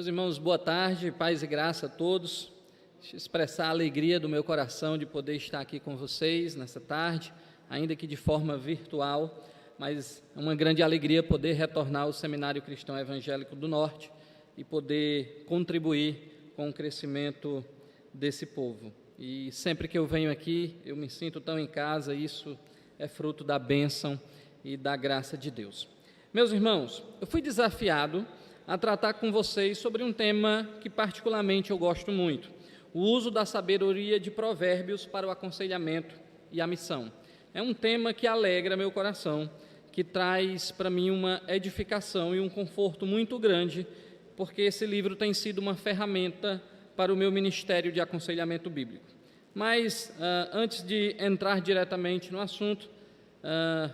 Meus irmãos, boa tarde, paz e graça a todos. Deixa eu expressar a alegria do meu coração de poder estar aqui com vocês nessa tarde, ainda que de forma virtual, mas é uma grande alegria poder retornar ao Seminário Cristão Evangélico do Norte e poder contribuir com o crescimento desse povo. E sempre que eu venho aqui, eu me sinto tão em casa, isso é fruto da bênção e da graça de Deus. Meus irmãos, eu fui desafiado a tratar com vocês sobre um tema que particularmente eu gosto muito, o uso da sabedoria de provérbios para o aconselhamento e a missão. É um tema que alegra meu coração, que traz para mim uma edificação e um conforto muito grande, porque esse livro tem sido uma ferramenta para o meu ministério de aconselhamento bíblico. Mas, antes de entrar diretamente no assunto,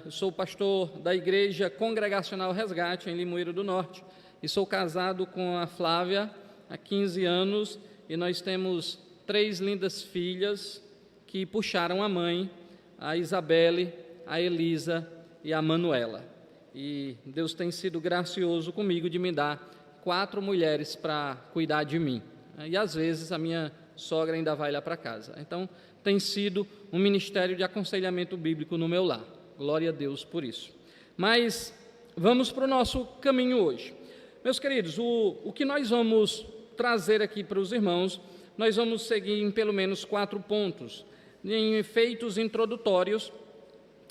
eu sou pastor da Igreja Congregacional Resgate, em Limoeiro do Norte, e sou casado com a Flávia há 15 anos, e nós temos 3 lindas filhas que puxaram a mãe, a Isabelle, a Elisa e a Manuela. E Deus tem sido gracioso comigo de me dar 4 mulheres para cuidar de mim. E às vezes a minha sogra ainda vai lá para casa. Então, tem sido um ministério de aconselhamento bíblico no meu lar. Glória a Deus por isso. Mas vamos para o nosso caminho hoje. Meus queridos, o que nós vamos trazer aqui para os irmãos, nós vamos seguir em pelo menos 4 pontos. Em efeitos introdutórios,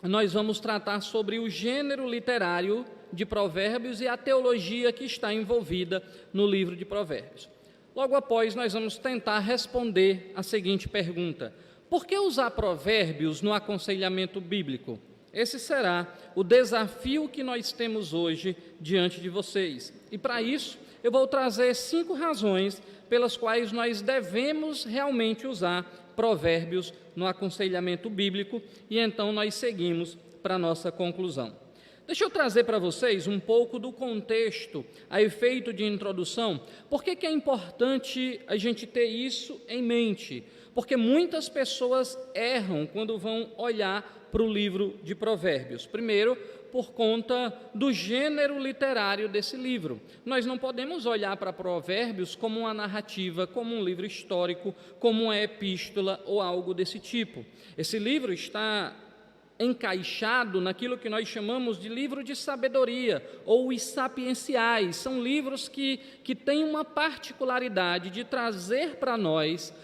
nós vamos tratar sobre o gênero literário de Provérbios e a teologia que está envolvida no livro de Provérbios. Logo após, nós vamos tentar responder a seguinte pergunta: por que usar provérbios no aconselhamento bíblico? Esse será o desafio que nós temos hoje diante de vocês. E para isso, eu vou trazer 5 razões pelas quais nós devemos realmente usar provérbios no aconselhamento bíblico, e então nós seguimos para a nossa conclusão. Deixa eu trazer para vocês um pouco do contexto, a efeito de introdução. Por que é importante a gente ter isso em mente? Porque muitas pessoas erram quando vão olhar para o livro de Provérbios. Primeiro, por conta do gênero literário desse livro. Nós não podemos olhar para Provérbios como uma narrativa, como um livro histórico, como uma epístola ou algo desse tipo. Esse livro está encaixado naquilo que nós chamamos de livro de sabedoria, ou os sapienciais. São livros que têm uma particularidade de trazer para nós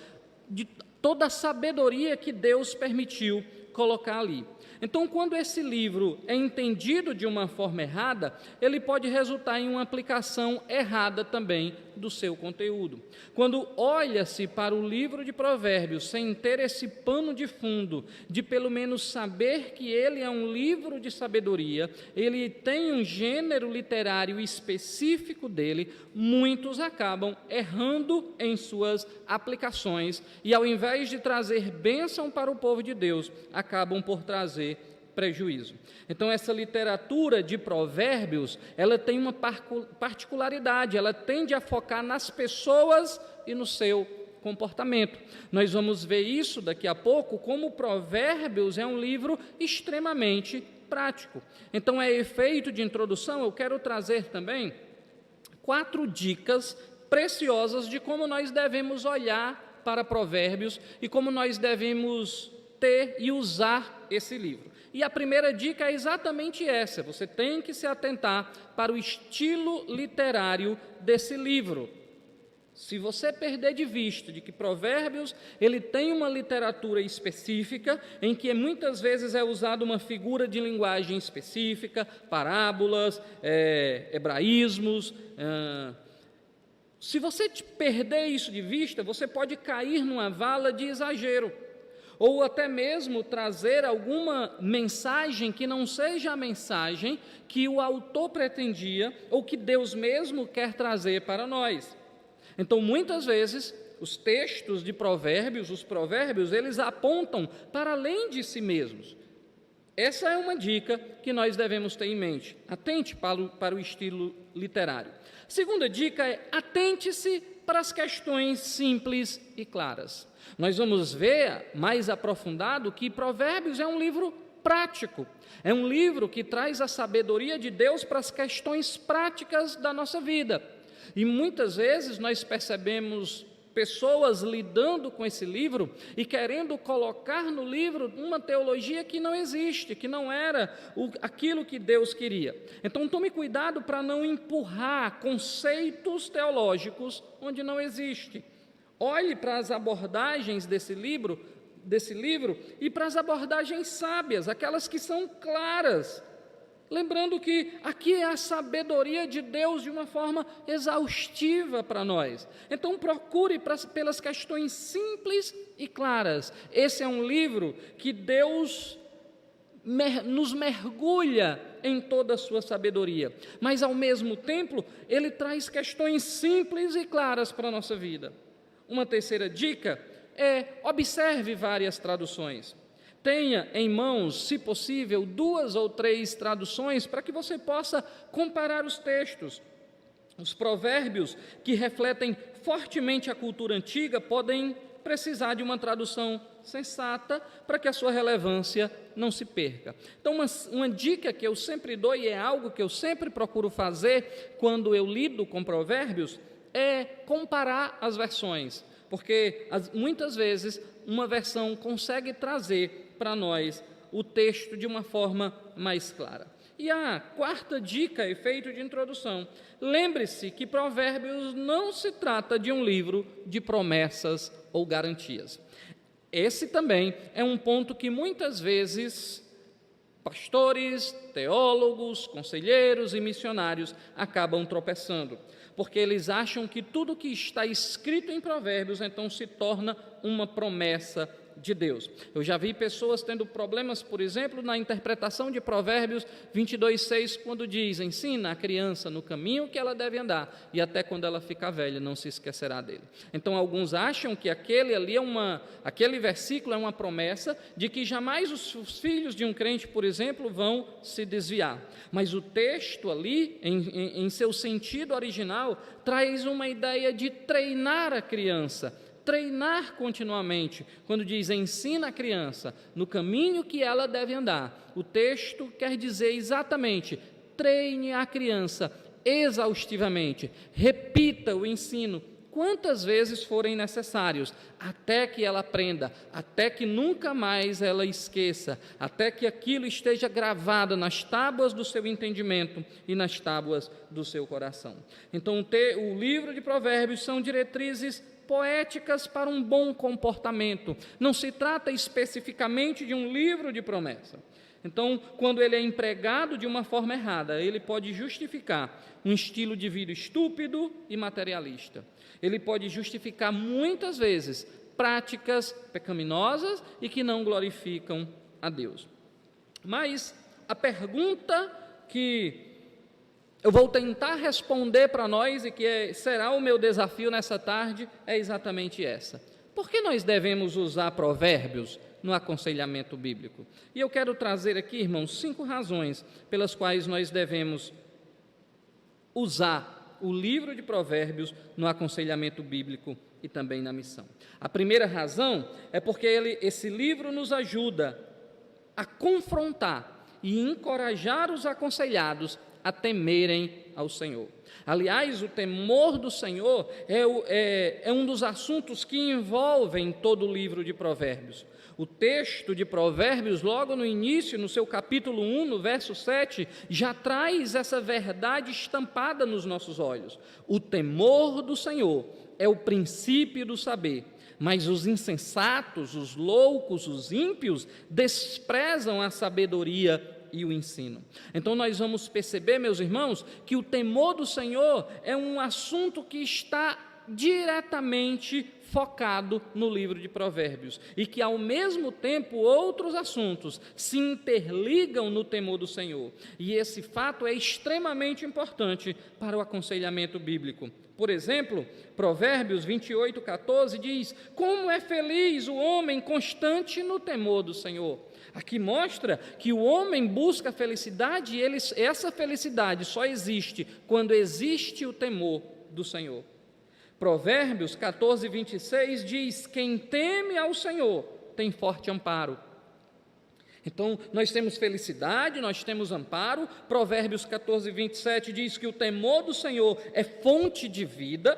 de toda a sabedoria que Deus permitiu colocar ali. Então, quando esse livro é entendido de uma forma errada, ele pode resultar em uma aplicação errada também do seu conteúdo. Quando olha-se para o livro de Provérbios sem ter esse pano de fundo, de pelo menos saber que ele é um livro de sabedoria, ele tem um gênero literário específico dele, muitos acabam errando em suas aplicações e, ao invés de trazer bênção para o povo de Deus, acabam por trazer prejuízo. Então, essa literatura de provérbios, ela tem uma particularidade, ela tende a focar nas pessoas e no seu comportamento. Nós vamos ver isso daqui a pouco, como Provérbios é um livro extremamente prático. Então, a efeito de introdução, eu quero trazer também 4 dicas preciosas de como nós devemos olhar para Provérbios e como nós devemos ter e usar esse livro. E a primeira dica é exatamente essa: você tem que se atentar para o estilo literário desse livro. Se você perder de vista de que Provérbios ele tem uma literatura específica, em que muitas vezes é usada uma figura de linguagem específica, parábolas, hebraísmos, se você perder isso de vista, você pode cair numa vala de exagero, ou até mesmo trazer alguma mensagem que não seja a mensagem que o autor pretendia ou que Deus mesmo quer trazer para nós. Então, muitas vezes, os textos de Provérbios, os provérbios, eles apontam para além de si mesmos. Essa é uma dica que nós devemos ter em mente. Atente para o estilo literário. Segunda dica é: atente-se para as questões simples e claras. Nós vamos ver mais aprofundado que Provérbios é um livro prático, é um livro que traz a sabedoria de Deus para as questões práticas da nossa vida. E muitas vezes nós percebemos pessoas lidando com esse livro e querendo colocar no livro uma teologia que não existe, que não era aquilo que Deus queria. Então tome cuidado para não empurrar conceitos teológicos onde não existe. Olhe para as abordagens desse livro e para as abordagens sábias, aquelas que são claras. Lembrando que aqui é a sabedoria de Deus de uma forma exaustiva para nós. Então procure pelas questões simples e claras. Esse é um livro que Deus nos mergulha em toda a sua sabedoria, mas ao mesmo tempo ele traz questões simples e claras para a nossa vida. Uma terceira dica é: observe várias traduções. Tenha em mãos, se possível, 2 ou 3 traduções para que você possa comparar os textos. Os provérbios que refletem fortemente a cultura antiga podem precisar de uma tradução sensata para que a sua relevância não se perca. Então, uma dica que eu sempre dou, e é algo que eu sempre procuro fazer quando eu lido com provérbios, é comparar as versões, porque muitas vezes uma versão consegue trazer para nós o texto de uma forma mais clara. E a quarta dica, efeito de introdução: lembre-se que Provérbios não se trata de um livro de promessas ou garantias. Esse também é um ponto que muitas vezes pastores, teólogos, conselheiros e missionários acabam tropeçando, porque eles acham que tudo que está escrito em Provérbios então se torna uma promessa de Deus. Eu já vi pessoas tendo problemas, por exemplo, na interpretação de Provérbios 22:6, quando diz: ensina a criança no caminho que ela deve andar, e até quando ela ficar velha não se esquecerá dele. Então alguns acham que aquele versículo é uma promessa de que jamais os filhos de um crente, por exemplo, vão se desviar. Mas o texto ali, em seu sentido original, traz uma ideia de treinar a criança, treinar continuamente. Quando diz ensina a criança no caminho que ela deve andar, o texto quer dizer exatamente: treine a criança exaustivamente, repita o ensino quantas vezes forem necessários, até que ela aprenda, até que nunca mais ela esqueça, até que aquilo esteja gravado nas tábuas do seu entendimento e nas tábuas do seu coração. Então o livro de Provérbios são diretrizes poéticas para um bom comportamento. Não se trata especificamente de um livro de promessa. Então, quando ele é empregado de uma forma errada, ele pode justificar um estilo de vida estúpido e materialista. Ele pode justificar, muitas vezes, práticas pecaminosas e que não glorificam a Deus. Mas a pergunta que eu vou tentar responder para nós, e que será o meu desafio nessa tarde, é exatamente essa: por que nós devemos usar provérbios no aconselhamento bíblico? E eu quero trazer aqui, irmãos, 5 razões pelas quais nós devemos usar o livro de Provérbios no aconselhamento bíblico e também na missão. A primeira razão é porque esse livro nos ajuda a confrontar e encorajar os aconselhados a temerem ao Senhor. Aliás, o temor do Senhor é um dos assuntos que envolvem todo o livro de Provérbios. O texto de Provérbios, logo no início, no seu capítulo 1, no verso 7, já traz essa verdade estampada nos nossos olhos. O temor do Senhor é o princípio do saber, mas os insensatos, os loucos, os ímpios desprezam a sabedoria e o ensino. Então nós vamos perceber, meus irmãos, que o temor do Senhor é um assunto que está diretamente focado no livro de Provérbios, e que ao mesmo tempo outros assuntos se interligam no temor do Senhor, e esse fato é extremamente importante para o aconselhamento bíblico. Por exemplo, Provérbios 28:14 diz: como é feliz o homem constante no temor do Senhor. Aqui mostra que o homem busca a felicidade, e essa felicidade só existe quando existe o temor do Senhor. Provérbios 14:26 diz: quem teme ao Senhor tem forte amparo. Então, nós temos felicidade, nós temos amparo. Provérbios 14, 27 diz que o temor do Senhor é fonte de vida.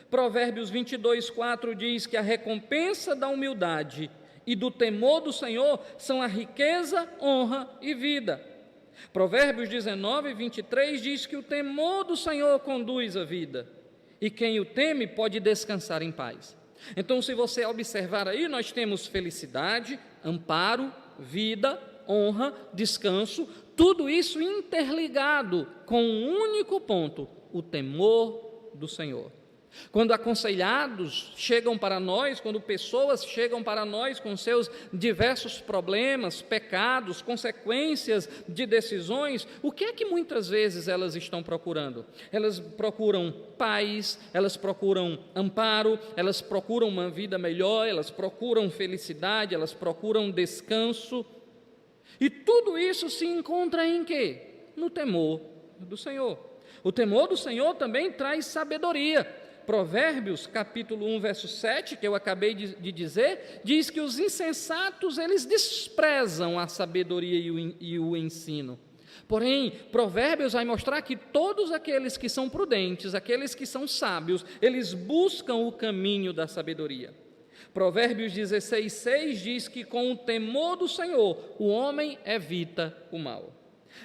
Provérbios 22, 4 diz que a recompensa da humildade e do temor do Senhor são a riqueza, honra e vida. Provérbios 19, 23 diz que o temor do Senhor conduz a vida, e quem o teme pode descansar em paz. Então, se você observar aí, nós temos felicidade, amparo, vida, honra, descanso, tudo isso interligado com um único ponto: o temor do Senhor. Quando aconselhados chegam para nós, quando pessoas chegam para nós com seus diversos problemas, pecados, consequências de decisões, o que é que muitas vezes elas estão procurando? Elas procuram paz, elas procuram amparo, elas procuram uma vida melhor, elas procuram felicidade, elas procuram descanso. E tudo isso se encontra em quê? No temor do Senhor. O temor do Senhor também traz sabedoria. Provérbios, capítulo 1, verso 7, que eu acabei de dizer, diz que os insensatos, eles desprezam a sabedoria e o ensino. Porém, Provérbios vai mostrar que todos aqueles que são prudentes, aqueles que são sábios, eles buscam o caminho da sabedoria. Provérbios 16, 6 diz que com o temor do Senhor, o homem evita o mal.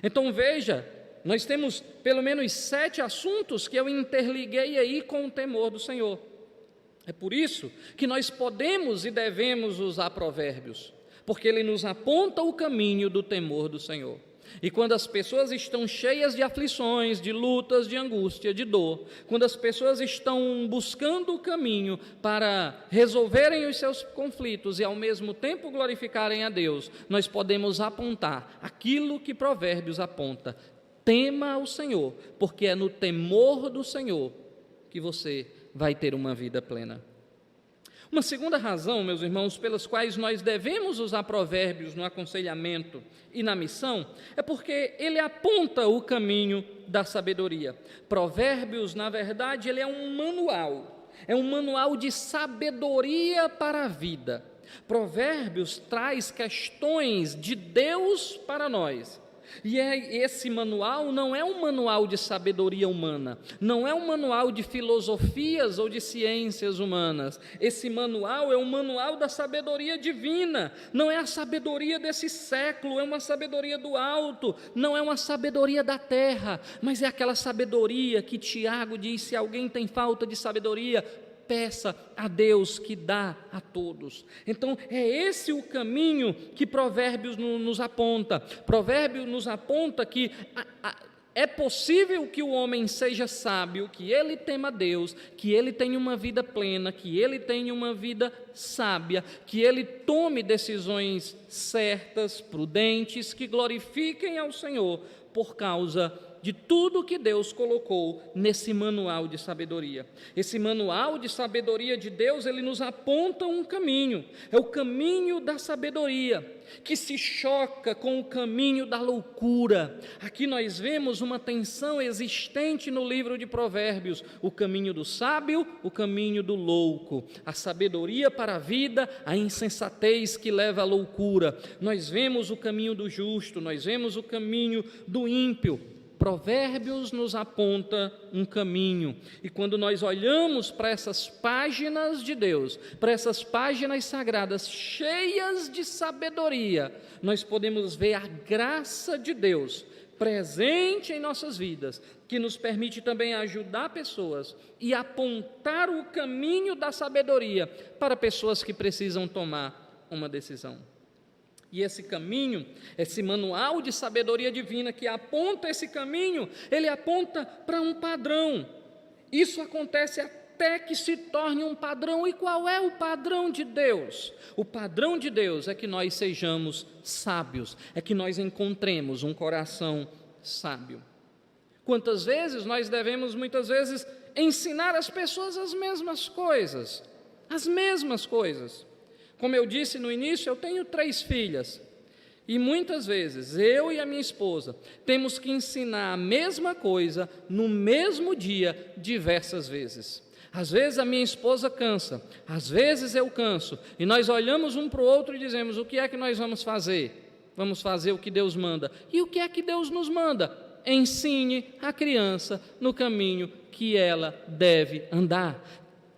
Então veja, nós temos pelo menos 7 assuntos que eu interliguei aí com o temor do Senhor. É por isso que nós podemos e devemos usar provérbios, porque ele nos aponta o caminho do temor do Senhor. E quando as pessoas estão cheias de aflições, de lutas, de angústia, de dor, quando as pessoas estão buscando o caminho para resolverem os seus conflitos e ao mesmo tempo glorificarem a Deus, nós podemos apontar aquilo que Provérbios aponta: tema o Senhor, porque é no temor do Senhor que você vai ter uma vida plena. Uma segunda razão, meus irmãos, pelas quais nós devemos usar provérbios no aconselhamento e na missão, é porque ele aponta o caminho da sabedoria. Provérbios, na verdade, ele é um manual de sabedoria para a vida. Provérbios traz questões de Deus para nós. E esse manual não é um manual de sabedoria humana, não é um manual de filosofias ou de ciências humanas. Esse manual é um manual da sabedoria divina, não é a sabedoria desse século, é uma sabedoria do alto, não é uma sabedoria da terra, mas é aquela sabedoria que Tiago diz: se alguém tem falta de sabedoria, peça a Deus que dá a todos. Então é esse o caminho que Provérbios nos aponta. Provérbios nos aponta que é possível que o homem seja sábio, que ele tema Deus, que ele tenha uma vida plena, que ele tenha uma vida sábia, que ele tome decisões certas, prudentes, que glorifiquem ao Senhor por causa de tudo que Deus colocou nesse manual de sabedoria. Esse manual de sabedoria de Deus, ele nos aponta um caminho, é o caminho da sabedoria, que se choca com o caminho da loucura. Aqui nós vemos uma tensão existente no livro de Provérbios: o caminho do sábio, o caminho do louco, a sabedoria para a vida, a insensatez que leva à loucura. Nós vemos o caminho do justo, nós vemos o caminho do ímpio. Provérbios nos aponta um caminho, e quando nós olhamos para essas páginas de Deus, para essas páginas sagradas cheias de sabedoria, nós podemos ver a graça de Deus presente em nossas vidas, que nos permite também ajudar pessoas e apontar o caminho da sabedoria para pessoas que precisam tomar uma decisão. E esse caminho, esse manual de sabedoria divina que aponta esse caminho, ele aponta para um padrão. Isso acontece até que se torne um padrão. E qual é o padrão de Deus? O padrão de Deus é que nós sejamos sábios, é que nós encontremos um coração sábio. Quantas vezes nós devemos, muitas vezes, ensinar as pessoas as mesmas coisas, Como eu disse no início, eu tenho 3 filhas, e muitas vezes eu e a minha esposa temos que ensinar a mesma coisa no mesmo dia, diversas vezes. Às vezes a minha esposa cansa, às vezes eu canso, e nós olhamos um para o outro e dizemos: o que é que nós vamos fazer? vamos fazer o que Deus manda. E o que é que Deus nos manda? Ensine a criança no caminho que ela deve andar.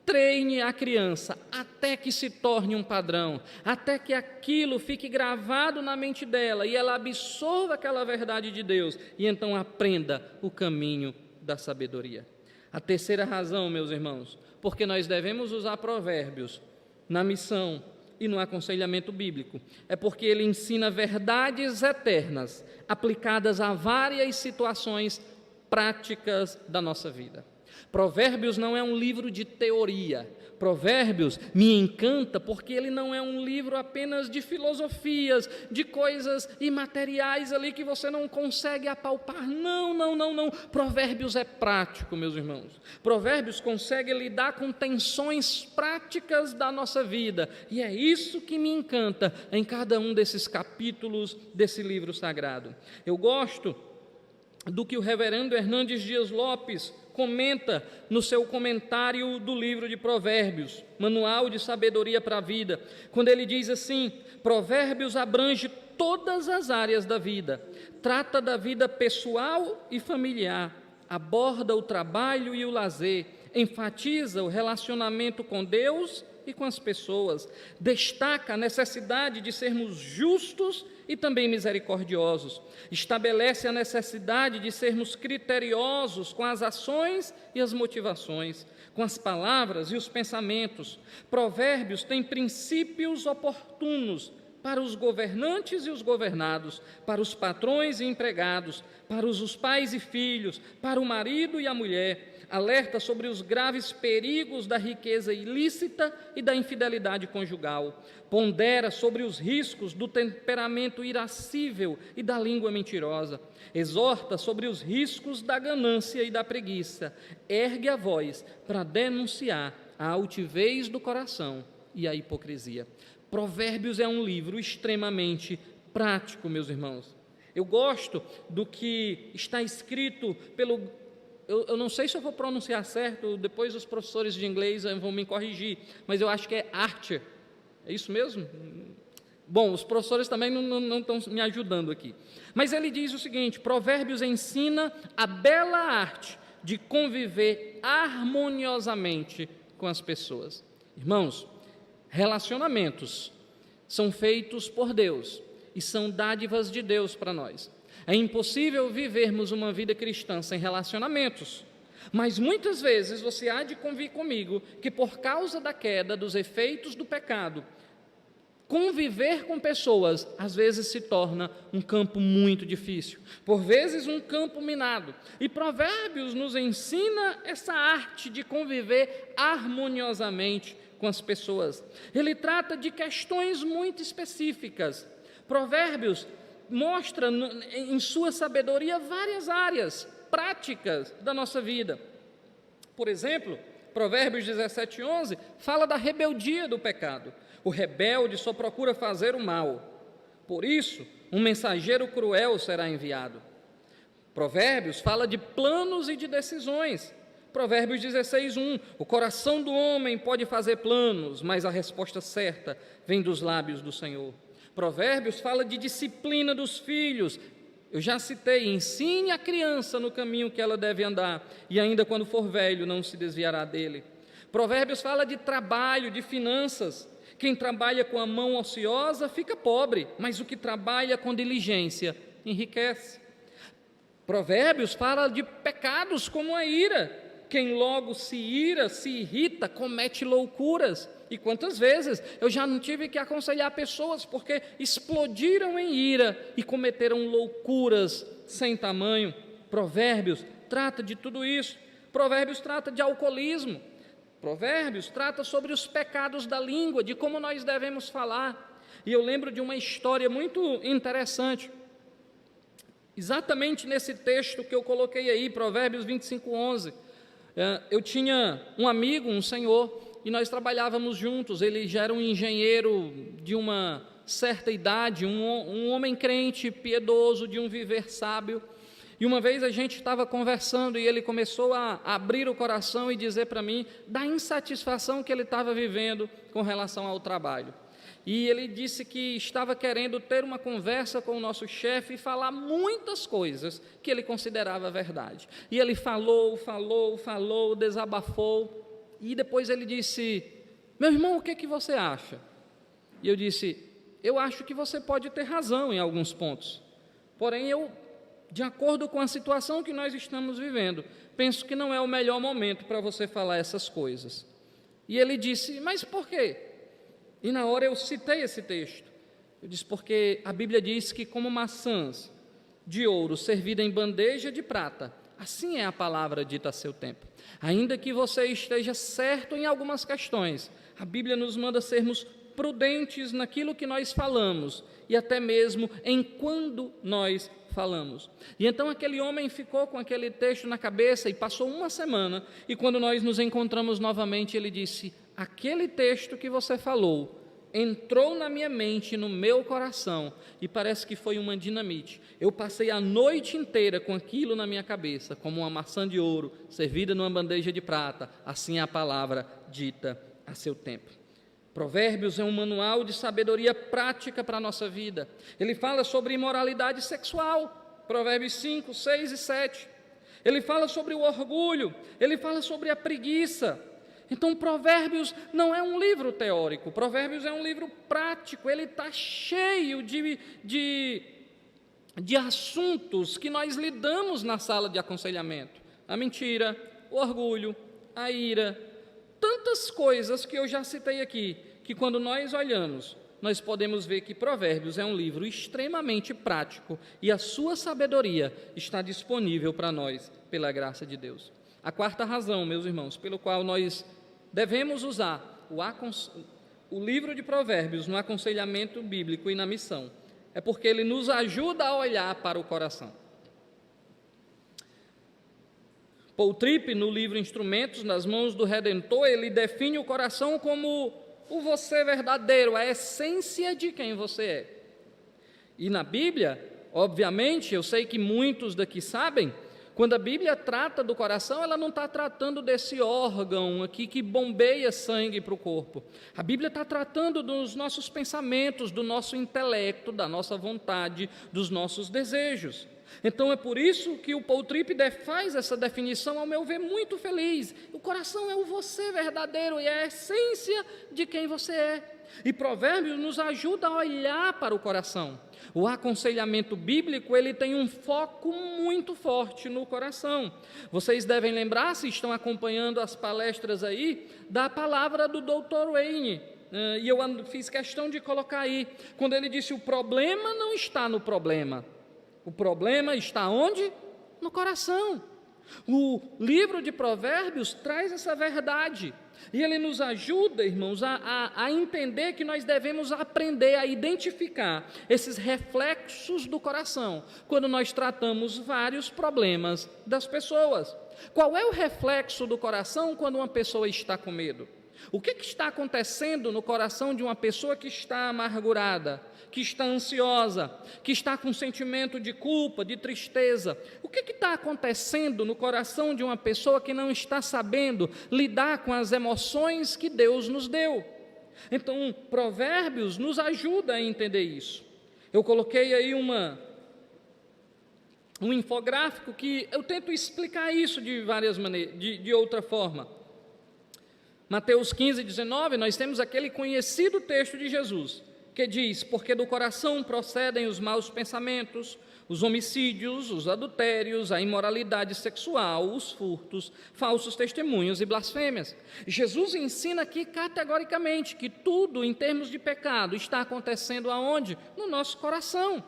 Treine a criança até que se torne um padrão, até que aquilo fique gravado na mente dela e ela absorva aquela verdade de Deus e então aprenda o caminho da sabedoria. A terceira razão, meus irmãos, porque nós devemos usar provérbios na missão e no aconselhamento bíblico, é porque ele ensina verdades eternas aplicadas a várias situações práticas da nossa vida. Provérbios não é um livro de teoria. Provérbios me encanta porque ele não é um livro apenas de filosofias, de coisas imateriais ali que você não consegue apalpar. Não. Provérbios é prático, meus irmãos. Provérbios consegue lidar com tensões práticas da nossa vida. E é isso que me encanta em cada um desses capítulos desse livro sagrado. Eu gosto do que o reverendo Hernandes Dias Lopes comenta no seu comentário do livro de Provérbios, Manual de Sabedoria para a Vida, quando ele diz assim: Provérbios abrange todas as áreas da vida, trata da vida pessoal e familiar, aborda o trabalho e o lazer, enfatiza o relacionamento com Deus e com as pessoas, destaca a necessidade de sermos justos e também misericordiosos, estabelece a necessidade de sermos criteriosos com as ações e as motivações, com as palavras e os pensamentos. Provérbios tem princípios oportunos para os governantes e os governados, para os patrões e empregados, para os pais e filhos, para o marido e a mulher. Alerta sobre os graves perigos da riqueza ilícita e da infidelidade conjugal. Pondera sobre os riscos do temperamento irascível e da língua mentirosa. Exorta sobre os riscos da ganância e da preguiça. Ergue a voz para denunciar a altivez do coração e a hipocrisia. Provérbios é um livro extremamente prático, meus irmãos. Eu gosto do que está escrito pelo... Eu não sei se eu vou pronunciar certo, depois os professores de inglês vão me corrigir, mas eu acho que é Archer. É isso mesmo? Bom, os professores também não estão me ajudando aqui. Mas ele diz o seguinte: Provérbios ensina a bela arte de conviver harmoniosamente com as pessoas. Irmãos, relacionamentos são feitos por Deus e são dádivas de Deus para nós. É impossível vivermos uma vida cristã sem relacionamentos, mas muitas vezes você há de convir comigo que por causa da queda, dos efeitos do pecado, conviver com pessoas às vezes se torna um campo muito difícil, por vezes um campo minado. E Provérbios nos ensina essa arte de conviver harmoniosamente com as pessoas. Ele trata de questões muito específicas. Provérbios mostra em sua sabedoria várias áreas práticas da nossa vida. Por exemplo, Provérbios 17:11 fala da rebeldia do pecado. O rebelde só procura fazer o mal. Por isso, um mensageiro cruel será enviado. Provérbios fala de planos e de decisões. Provérbios 16:1 o coração do homem pode fazer planos, mas a resposta certa vem dos lábios do Senhor. Provérbios fala de disciplina dos filhos. Eu já citei: ensine a criança no caminho que ela deve andar, e ainda quando for velho não se desviará dele. Provérbios fala de trabalho, de finanças. Quem trabalha com a mão ociosa fica pobre, mas o que trabalha com diligência enriquece. Provérbios fala de pecados como a ira. Quem logo se ira, se irrita, comete loucuras. E quantas vezes eu já não tive que aconselhar pessoas porque explodiram em ira e cometeram loucuras sem tamanho. Provérbios trata de tudo isso. Provérbios trata de alcoolismo. Provérbios trata sobre os pecados da língua, de como nós devemos falar. E eu lembro de uma história muito interessante. Exatamente nesse texto que eu coloquei aí, Provérbios 25:11. Eu tinha um amigo, um senhor, e nós trabalhávamos juntos. Ele já era um engenheiro de uma certa idade, um homem crente, piedoso, de um viver sábio. E uma vez a gente estava conversando e ele começou a abrir o coração e dizer para mim da insatisfação que ele estava vivendo com relação ao trabalho. e ele disse que estava querendo ter uma conversa com o nosso chefe e falar muitas coisas que ele considerava verdade. E ele falou, desabafou, e depois ele disse: meu irmão, o que você acha? E eu disse: eu acho que você pode ter razão em alguns pontos, porém de acordo com a situação que nós estamos vivendo, penso que não é o melhor momento para você falar essas coisas. E ele disse: mas por quê? E na hora eu citei esse texto. Eu disse: porque a Bíblia diz que como maçãs de ouro servida em bandeja de prata, assim é a palavra dita a seu tempo. Ainda que você esteja certo em algumas questões, a Bíblia nos manda sermos prudentes naquilo que nós falamos e até mesmo em quando nós falamos. E então aquele homem ficou com aquele texto na cabeça e passou uma semana, e quando nós nos encontramos novamente, ele disse: aquele texto que você falou entrou na minha mente, no meu coração, e parece que foi uma dinamite. Eu passei a noite inteira com aquilo na minha cabeça, como uma maçã de ouro servida numa bandeja de prata, assim é a palavra dita a seu tempo. Provérbios é um manual de sabedoria prática para a nossa vida. Ele fala sobre imoralidade sexual, Provérbios 5, 6 e 7. Ele fala sobre o orgulho, ele fala sobre a preguiça. Então, Provérbios não é um livro teórico, Provérbios é um livro prático, ele está cheio de assuntos que nós lidamos na sala de aconselhamento. A mentira, o orgulho, a ira, tantas coisas que eu já citei aqui, que quando nós olhamos, nós podemos ver que Provérbios é um livro extremamente prático e a sua sabedoria está disponível para nós, pela graça de Deus. A quarta razão, meus irmãos, pelo qual nós devemos usar o livro de Provérbios no aconselhamento bíblico e na missão, é porque ele nos ajuda a olhar para o coração. Paul Tripp, no livro Instrumentos nas Mãos do Redentor, ele define o coração como o você verdadeiro, a essência de quem você é. E na Bíblia, obviamente, eu sei que muitos daqui sabem, quando a Bíblia trata do coração, ela não está tratando desse órgão aqui que bombeia sangue para o corpo. A Bíblia está tratando dos nossos pensamentos, do nosso intelecto, da nossa vontade, dos nossos desejos. Então é por isso que o Paul Tripp faz essa definição, ao meu ver, muito feliz. O coração é o você verdadeiro e é a essência de quem você é. E Provérbios nos ajuda a olhar para o coração. O aconselhamento bíblico, ele tem um foco muito forte no coração. Vocês devem lembrar, se estão acompanhando as palestras aí, da palavra do Dr. Wayne, e eu fiz questão de colocar aí, quando ele disse: o problema não está no problema, o problema está onde? No coração. O livro de Provérbios traz essa verdade, e ele nos ajuda, irmãos, a entender que nós devemos aprender a identificar esses reflexos do coração, quando nós tratamos vários problemas das pessoas. Qual é o reflexo do coração quando uma pessoa está com medo? O que está acontecendo no coração de uma pessoa que está amargurada, que está ansiosa, que está com sentimento de culpa, de tristeza? O que está acontecendo no coração de uma pessoa que não está sabendo lidar com as emoções que Deus nos deu? Então, Provérbios nos ajuda a entender isso. Eu coloquei aí um infográfico que eu tento explicar isso de várias maneiras, de outra forma. Mateus 15, 19, nós temos aquele conhecido texto de Jesus, que diz: porque do coração procedem os maus pensamentos, os homicídios, os adultérios, a imoralidade sexual, os furtos, falsos testemunhos e blasfêmias. Jesus ensina aqui categoricamente que tudo em termos de pecado está acontecendo aonde? No nosso coração.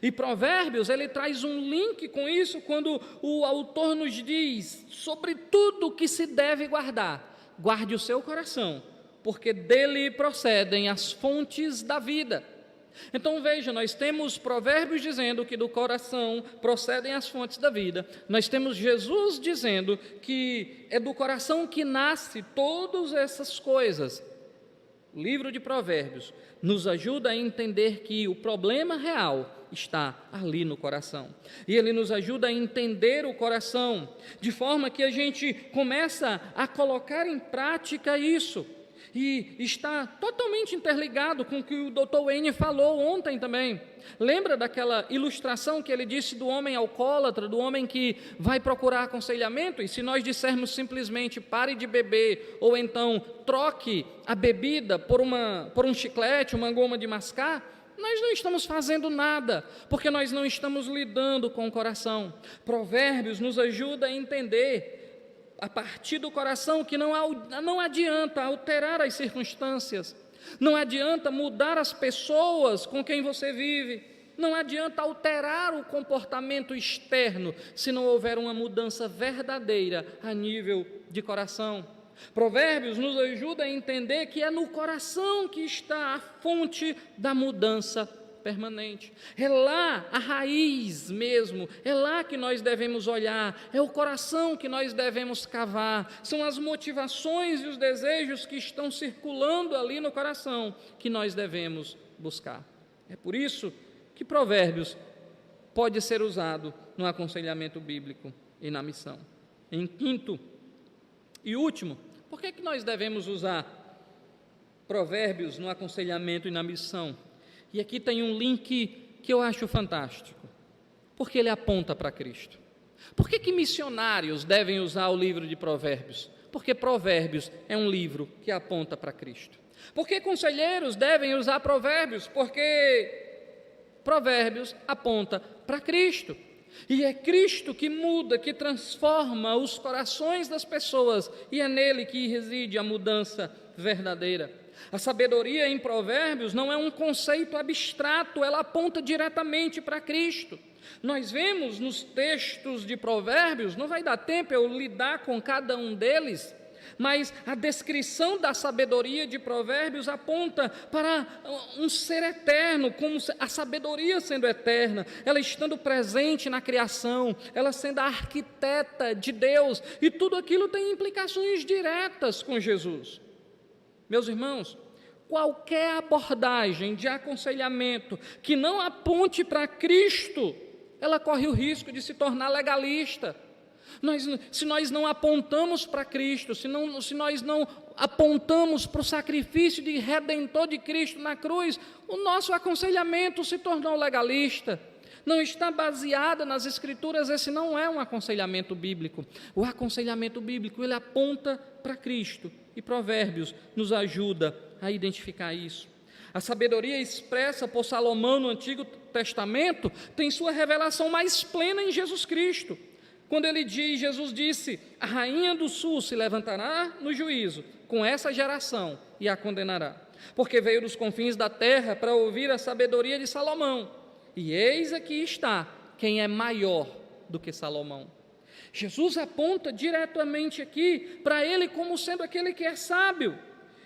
E Provérbios, ele traz um link com isso quando o autor nos diz sobre tudo que se deve guardar. Guarde o seu coração, porque dele procedem as fontes da vida. Então veja, nós temos Provérbios dizendo que do coração procedem as fontes da vida. Nós temos Jesus dizendo que é do coração que nasce todas essas coisas. O livro de Provérbios nos ajuda a entender que o problema real está ali no coração. E ele nos ajuda a entender o coração, de forma que a gente começa a colocar em prática isso. E está totalmente interligado com o que o Dr. Wayne falou ontem também. Lembra daquela ilustração que ele disse do homem alcoólatra, do homem que vai procurar aconselhamento? E se nós dissermos simplesmente pare de beber, ou então troque a bebida por um chiclete, uma goma de mascar, nós não estamos fazendo nada, porque nós não estamos lidando com o coração. Provérbios nos ajuda a entender, a partir do coração, que não adianta alterar as circunstâncias, não adianta mudar as pessoas com quem você vive, não adianta alterar o comportamento externo, se não houver uma mudança verdadeira a nível de coração. Provérbios nos ajuda a entender que é no coração que está a fonte da mudança permanente. É lá a raiz mesmo, é lá que nós devemos olhar, é o coração que nós devemos cavar, são as motivações e os desejos que estão circulando ali no coração que nós devemos buscar. É por isso que Provérbios pode ser usado no aconselhamento bíblico e na missão. Em quinto e último, por que nós devemos usar Provérbios no aconselhamento e na missão? E aqui tem um link que eu acho fantástico, porque ele aponta para Cristo. Por que missionários devem usar o livro de Provérbios? Porque Provérbios é um livro que aponta para Cristo. Por que conselheiros devem usar Provérbios? Porque Provérbios aponta para Cristo. E é Cristo que muda, que transforma os corações das pessoas, e é nele que reside a mudança verdadeira. A sabedoria em Provérbios não é um conceito abstrato, ela aponta diretamente para Cristo. Nós vemos nos textos de Provérbios, não vai dar tempo eu lidar com cada um deles, mas a descrição da sabedoria de Provérbios aponta para um ser eterno, como a sabedoria sendo eterna, ela estando presente na criação, ela sendo a arquiteta de Deus, e tudo aquilo tem implicações diretas com Jesus. Meus irmãos, qualquer abordagem de aconselhamento que não aponte para Cristo, ela corre o risco de se tornar legalista. Se nós não apontamos para Cristo, se nós não apontamos para o sacrifício de redentor de Cristo na cruz, o nosso aconselhamento se tornou legalista. Não está baseada nas Escrituras, esse não é um aconselhamento bíblico. O aconselhamento bíblico, ele aponta para Cristo, e Provérbios nos ajuda a identificar isso. A sabedoria expressa por Salomão no Antigo Testamento tem sua revelação mais plena em Jesus Cristo. Quando Jesus disse, a rainha do sul se levantará no juízo com essa geração e a condenará, porque veio dos confins da terra para ouvir a sabedoria de Salomão, e eis aqui está quem é maior do que Salomão. Jesus aponta diretamente aqui para ele como sendo aquele que é sábio.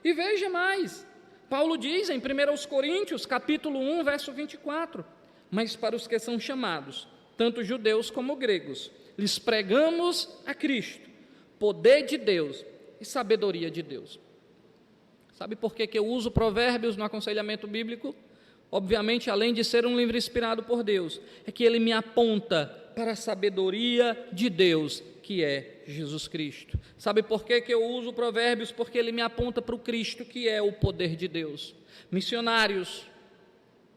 E veja mais, Paulo diz em 1 Coríntios, capítulo 1, verso 24, mas para os que são chamados, tanto judeus como gregos, lhes pregamos a Cristo, poder de Deus e sabedoria de Deus. Sabe por que eu uso Provérbios no aconselhamento bíblico? Obviamente, além de ser um livro inspirado por Deus, é que ele me aponta para a sabedoria de Deus, que é Jesus Cristo. Sabe por que eu uso Provérbios? Porque ele me aponta para o Cristo, que é o poder de Deus. Missionários,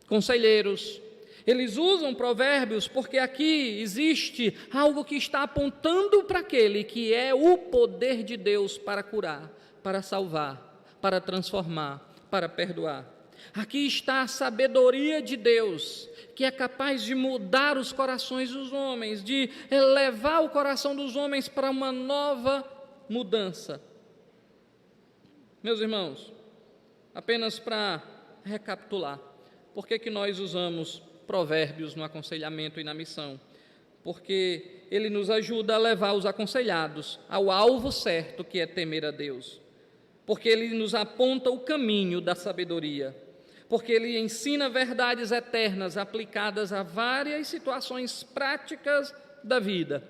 conselheiros, eles usam Provérbios porque aqui existe algo que está apontando para aquele que é o poder de Deus para curar, para salvar, para transformar, para perdoar. Aqui está a sabedoria de Deus, que é capaz de mudar os corações dos homens, de elevar o coração dos homens para uma nova mudança. Meus irmãos, apenas para recapitular, por que nós usamos Provérbios no aconselhamento e na missão? Porque ele nos ajuda a levar os aconselhados ao alvo certo, que é temer a Deus. Porque ele nos aponta o caminho da sabedoria. Porque ele ensina verdades eternas aplicadas a várias situações práticas da vida.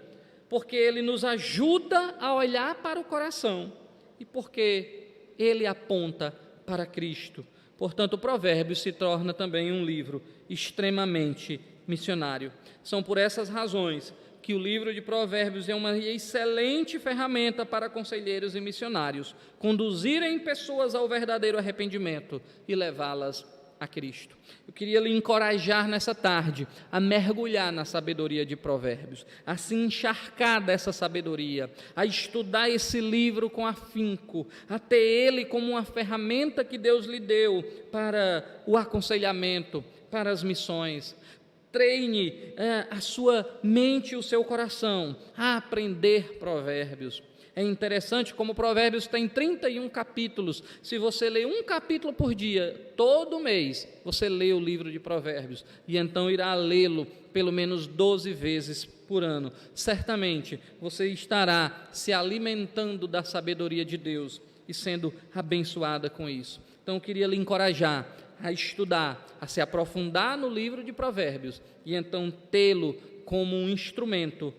Porque ele nos ajuda a olhar para o coração. E porque ele aponta para Cristo. Portanto, o Provérbios se torna também um livro extremamente missionário. São por essas razões que o livro de Provérbios é uma excelente ferramenta para conselheiros e missionários conduzirem pessoas ao verdadeiro arrependimento e levá-las a Cristo. Eu queria lhe encorajar nessa tarde a mergulhar na sabedoria de Provérbios, a se encharcar dessa sabedoria, a estudar esse livro com afinco, a ter ele como uma ferramenta que Deus lhe deu para o aconselhamento, para as missões. Treine a sua mente e o seu coração a aprender Provérbios. É interessante como Provérbios tem 31 capítulos. Se você lê um capítulo por dia, todo mês, você lê o livro de Provérbios. E então irá lê-lo pelo menos 12 vezes por ano. Certamente você estará se alimentando da sabedoria de Deus e sendo abençoada com isso. Então eu queria lhe encorajar a estudar, a se aprofundar no livro de Provérbios e então tê-lo como um instrumento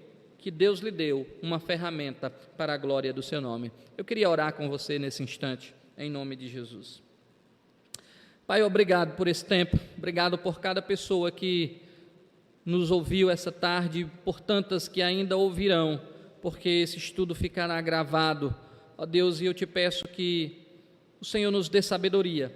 que Deus lhe deu, uma ferramenta para a glória do seu nome. Eu queria orar com você nesse instante, em nome de Jesus. Pai, obrigado por esse tempo, obrigado por cada pessoa que nos ouviu essa tarde, por tantas que ainda ouvirão, porque esse estudo ficará gravado. Ó Deus, e eu te peço que o Senhor nos dê sabedoria,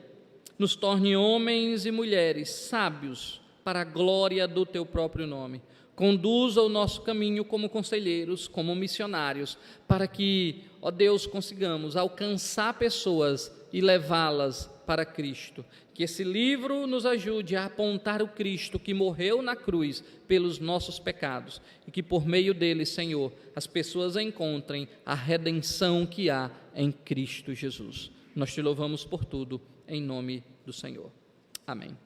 nos torne homens e mulheres sábios para a glória do teu próprio nome. Conduza o nosso caminho como conselheiros, como missionários, para que, ó Deus, consigamos alcançar pessoas e levá-las para Cristo. Que esse livro nos ajude a apontar o Cristo que morreu na cruz pelos nossos pecados e que por meio dele, Senhor, as pessoas encontrem a redenção que há em Cristo Jesus. Nós te louvamos por tudo, em nome do Senhor. Amém.